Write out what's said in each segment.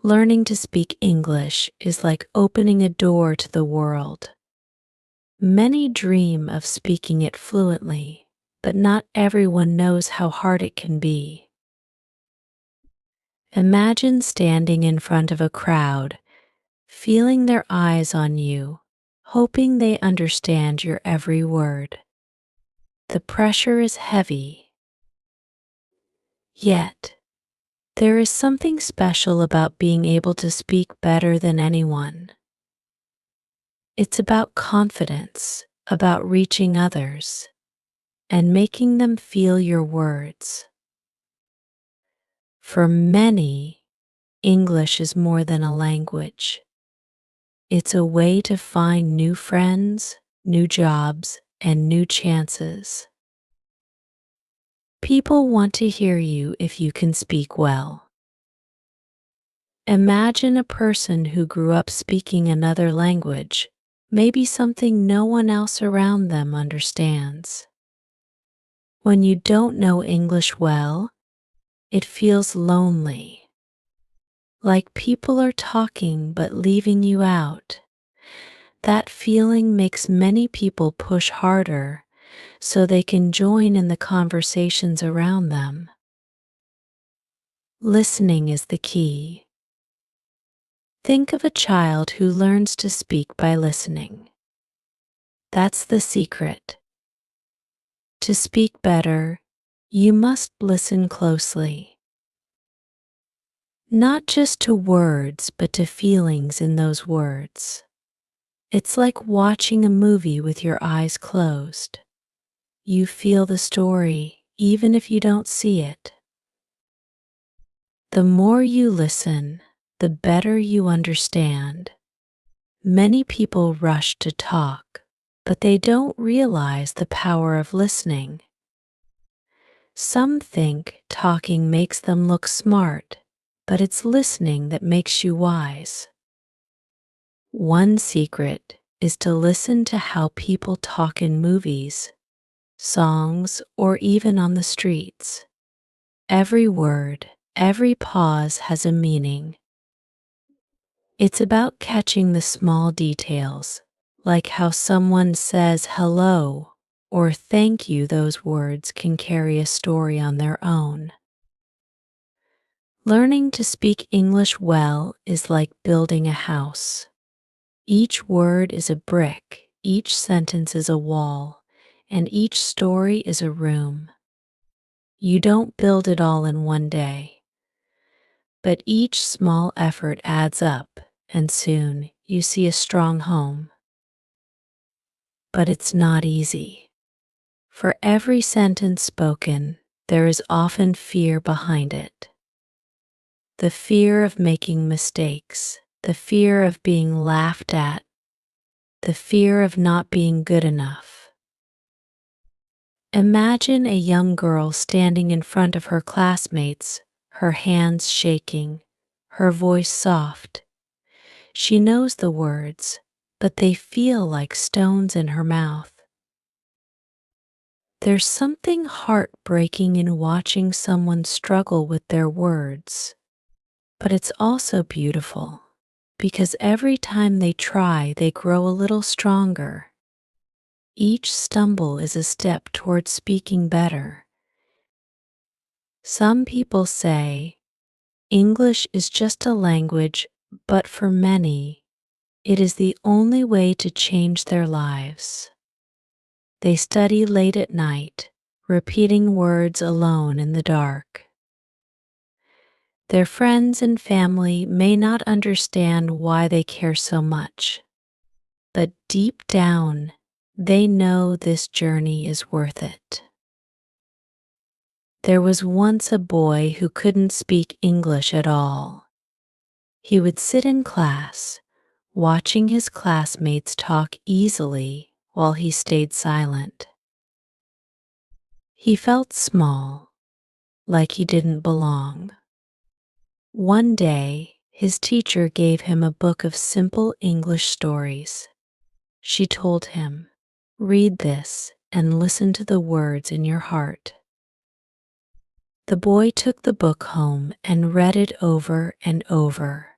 Learning to speak English is like opening a door to the world. Many dream of speaking it fluently, but not everyone knows how hard it can be. Imagine standing in front of a crowd, feeling their eyes on you, hoping they understand your every word. The pressure is heavy. Yet, there is something special about being able to speak better than anyone. It's about confidence, about reaching others, and making them feel your words. For many, English is more than a language. It's a way to find new friends, new jobs, and new chances. People want to hear you if you can speak well. Imagine a person who grew up speaking another language, maybe something no one else around them understands. When you don't know English well, it feels lonely, like people are talking but leaving you out. That feeling makes many people push harder so they can join in the conversations around them. Listening is the key. Think of a child who learns to speak by listening. That's the secret. To speak better, you must listen closely. Not just to words, but to feelings in those words. It's like watching a movie with your eyes closed. You feel the story, even if you don't see it. The more you listen, the better you understand. Many people rush to talk, but they don't realize the power of listening. Some think talking makes them look smart, but it's listening that makes you wise. One secret is to listen to how people talk in movies, songs, or even on the streets. Every word, every pause has a meaning. It's about catching the small details, like how someone says hello or thank you. Those words can carry a story on their own. Learning to speak English well is like building a house. Each word is a brick, each sentence is a wall, and each story is a room. You don't build it all in one day, but each small effort adds up, and soon you see a strong home. But it's not easy. For every sentence spoken, there is often fear behind it. The fear of making mistakes, the fear of being laughed at, the fear of not being good enough. Imagine a young girl standing in front of her classmates, her hands shaking, her voice soft. She knows the words, but they feel like stones in her mouth. There's something heartbreaking in watching someone struggle with their words, but it's also beautiful, because every time they try, they grow a little stronger. Each stumble is a step toward speaking better. Some people say, English is just a language, but for many, it is the only way to change their lives. They study late at night, repeating words alone in the dark. Their friends and family may not understand why they care so much, but deep down, they know this journey is worth it. There was once a boy who couldn't speak English at all. He would sit in class, watching his classmates talk easily while he stayed silent. He felt small, like he didn't belong. One day, his teacher gave him a book of simple English stories. She told him, "Read this and listen to the words in your heart." The boy took the book home and read it over and over.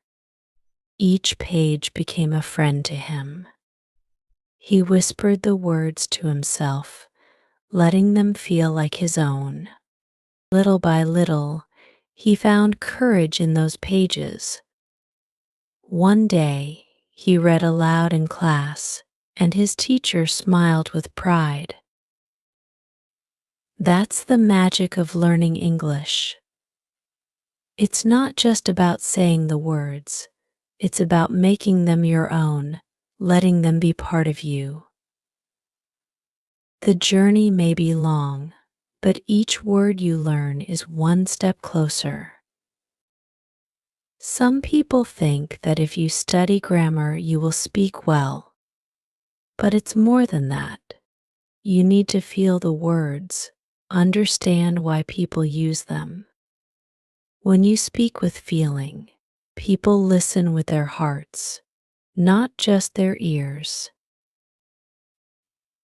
Each page became a friend to him. He whispered the words to himself, letting them feel like his own. Little by little, he found courage in those pages. One day, he read aloud in class, and his teacher smiled with pride. That's the magic of learning English. It's not just about saying the words, it's about making them your own, letting them be part of you. The journey may be long, but each word you learn is one step closer. Some people think that if you study grammar, you will speak well, but it's more than that. You need to feel the words, understand why people use them. When you speak with feeling, people listen with their hearts, not just their ears.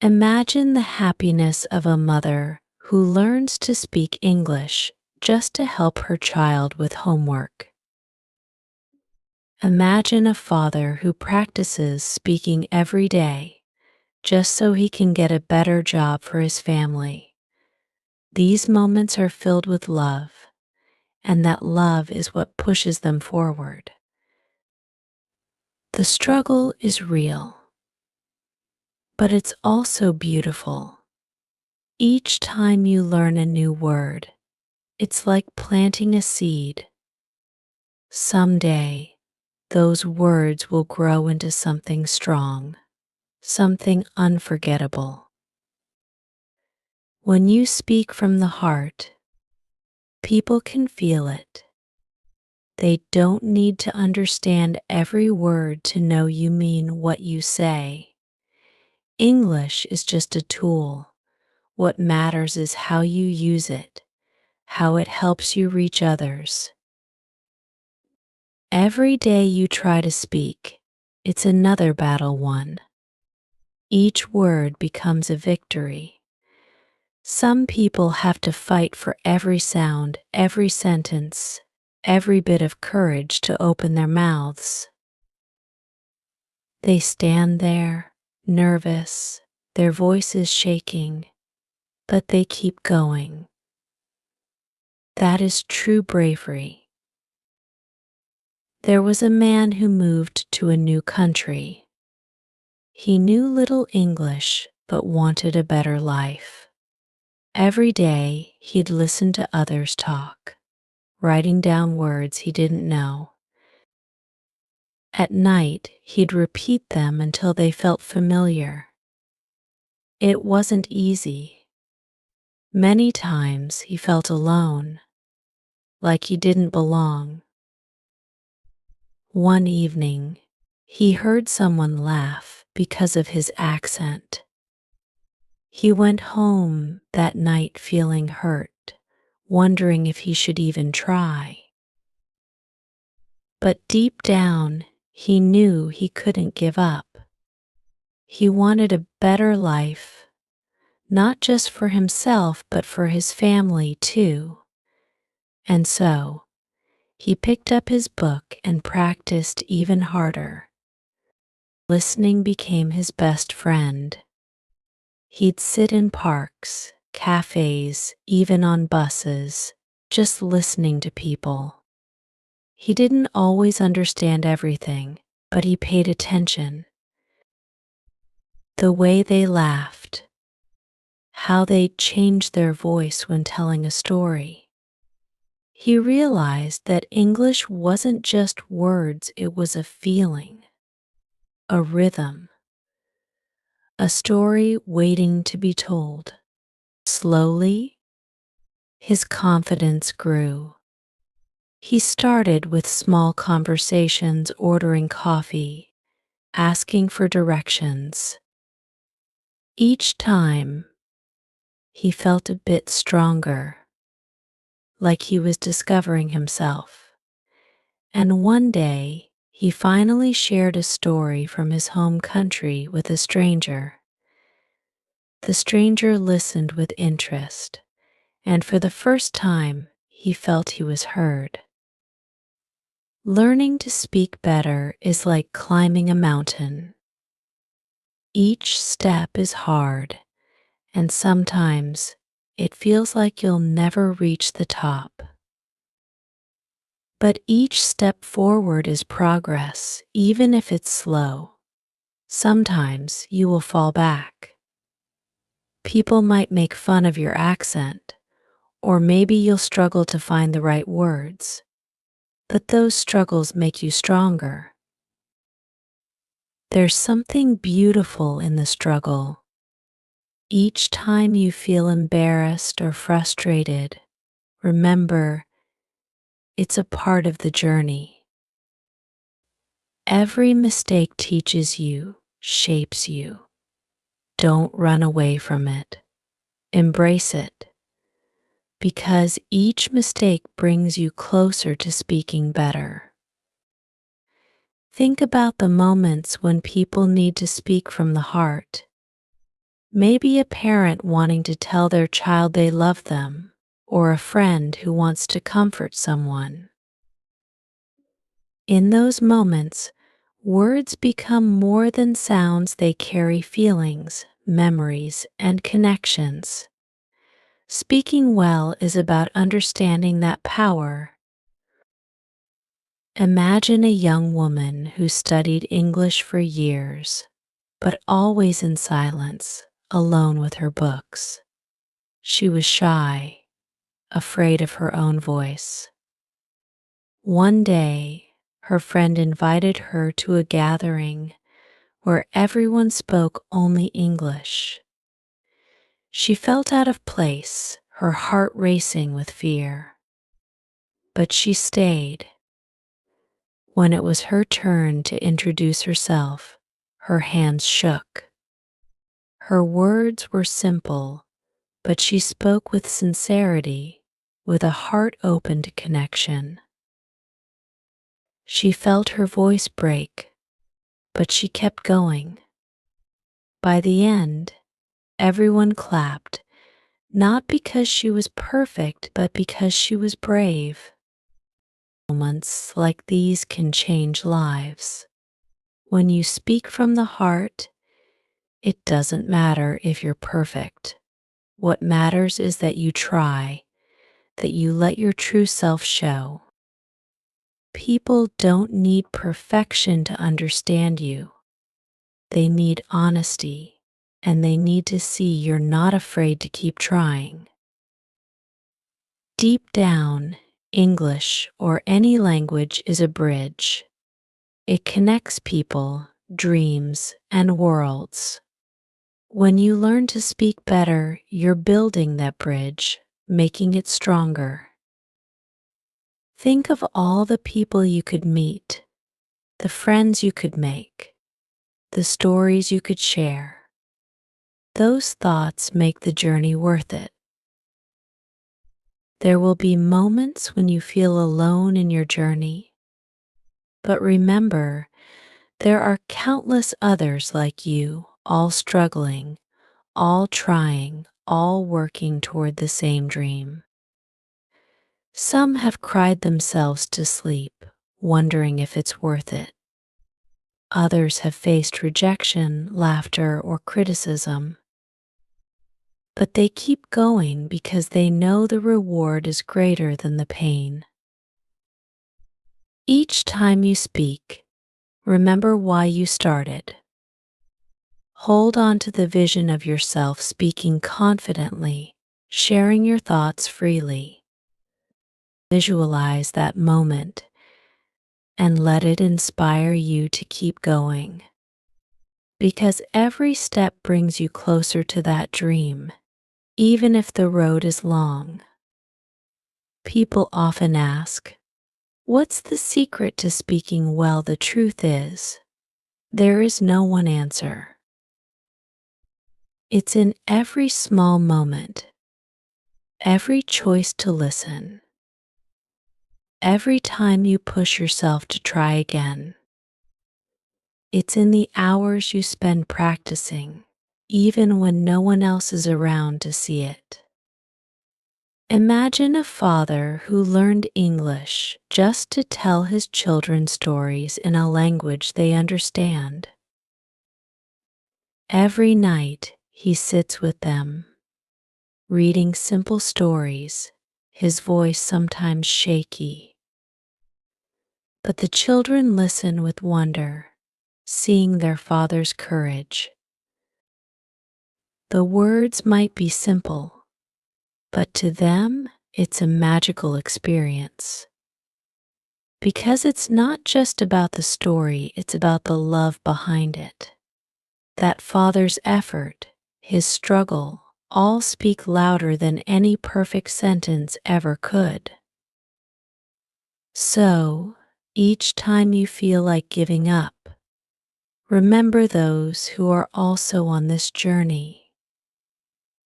Imagine the happiness of a mother who learns to speak English just to help her child with homework. Imagine a father who practices speaking every day just so he can get a better job for his family. These moments are filled with love, and that love is what pushes them forward. The struggle is real, but it's also beautiful. Each time you learn a new word, it's like planting a seed. Someday, those words will grow into something strong, something unforgettable. When you speak from the heart, people can feel it. They don't need to understand every word to know you mean what you say. English is just a tool. What matters is how you use it, how it helps you reach others. Every day you try to speak, it's another battle won. Each word becomes a victory. Some people have to fight for every sound, every sentence, every bit of courage to open their mouths. They stand there, nervous, their voices shaking, but they keep going. That is true bravery. There was a man who moved to a new country. He knew little English, but wanted a better life. Every day, he'd listen to others talk, writing down words he didn't know. At night, he'd repeat them until they felt familiar. It wasn't easy. Many times he felt alone, like he didn't belong. One evening, he heard someone laugh because of his accent. He went home that night feeling hurt, wondering if he should even try. But deep down, he knew he couldn't give up. He wanted a better life, not just for himself, but for his family too. And so, he picked up his book and practiced even harder. Listening became his best friend. He'd sit in parks, cafes, even on buses, just listening to people. He didn't always understand everything, but he paid attention. The way they laughed, how they changed their voice when telling a story. He realized that English wasn't just words, it was a feeling, a rhythm, a story waiting to be told. Slowly, his confidence grew. He started with small conversations, ordering coffee, asking for directions. Each time, he felt a bit stronger, like he was discovering himself. And one day, he finally shared a story from his home country with a stranger. The stranger listened with interest, and for the first time, he felt he was heard. Learning to speak better is like climbing a mountain. Each step is hard, and sometimes it feels like you'll never reach the top. But each step forward is progress, even if it's slow. Sometimes you will fall back. People might make fun of your accent, or maybe you'll struggle to find the right words. But those struggles make you stronger. There's something beautiful in the struggle. Each time you feel embarrassed or frustrated, remember it's a part of the journey. Every mistake teaches you, shapes you. Don't run away from it. Embrace it. Because each mistake brings you closer to speaking better. Think about the moments when people need to speak from the heart. Maybe a parent wanting to tell their child they love them, or a friend who wants to comfort someone. In those moments, words become more than sounds, they carry feelings, memories, and connections. Speaking well is about understanding that power. Imagine a young woman who studied English for years, but always in silence, alone with her books. She was shy, afraid of her own voice. One day, her friend invited her to a gathering where everyone spoke only English. She felt out of place, her heart racing with fear. But she stayed. When it was her turn to introduce herself, her hands shook. Her words were simple, but she spoke with sincerity, with a heart open to connection. She felt her voice break, but she kept going. By the end, everyone clapped, not because she was perfect, but because she was brave. Moments like these can change lives. When you speak from the heart, it doesn't matter if you're perfect. What matters is that you try, that you let your true self show. People don't need perfection to understand you. They need honesty, and they need to see you're not afraid to keep trying. Deep down, English or any language is a bridge. It connects people, dreams, and worlds. When you learn to speak better, you're building that bridge, making it stronger. Think of all the people you could meet, the friends you could make, the stories you could share. Those thoughts make the journey worth it. There will be moments when you feel alone in your journey, but remember, there are countless others like you, all struggling, all trying, all working toward the same dream. Some have cried themselves to sleep, wondering if it's worth it. Others have faced rejection, laughter, or criticism. But they keep going because they know the reward is greater than the pain. Each time you speak, remember why you started. Hold on to the vision of yourself speaking confidently, sharing your thoughts freely. Visualize that moment and let it inspire you to keep going. Because every step brings you closer to that dream, even if the road is long. People often ask, what's the secret to speaking well? The truth is, there is no one answer. It's in every small moment, every choice to listen, every time you push yourself to try again. It's in the hours you spend practicing, even when no one else is around to see it. Imagine a father who learned English just to tell his children stories in a language they understand. Every night he sits with them, reading simple stories, his voice sometimes shaky. But the children listen with wonder, seeing their father's courage. The words might be simple, but to them it's a magical experience. Because it's not just about the story, it's about the love behind it. That father's effort, his struggle, all speak louder than any perfect sentence ever could. So, each time you feel like giving up, remember those who are also on this journey.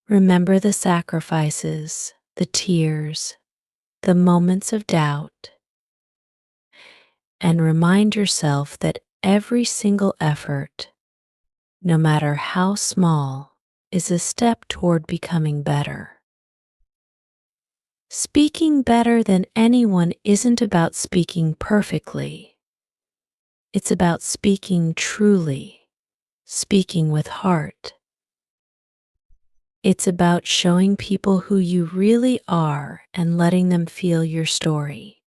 Remember the sacrifices, the tears, the moments of doubt, and remind yourself that every single effort, no matter how small, is a step toward becoming better. Speaking better than anyone isn't about speaking perfectly. It's about speaking truly, speaking with heart. It's about showing people who you really are and letting them feel your story.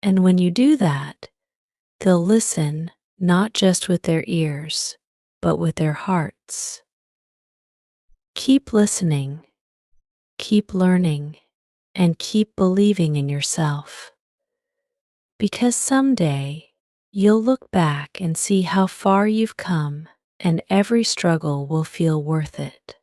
And when you do that, they'll listen not just with their ears, but with their hearts. Keep listening, keep learning, and keep believing in yourself. Because someday you'll look back and see how far you've come, and every struggle will feel worth it.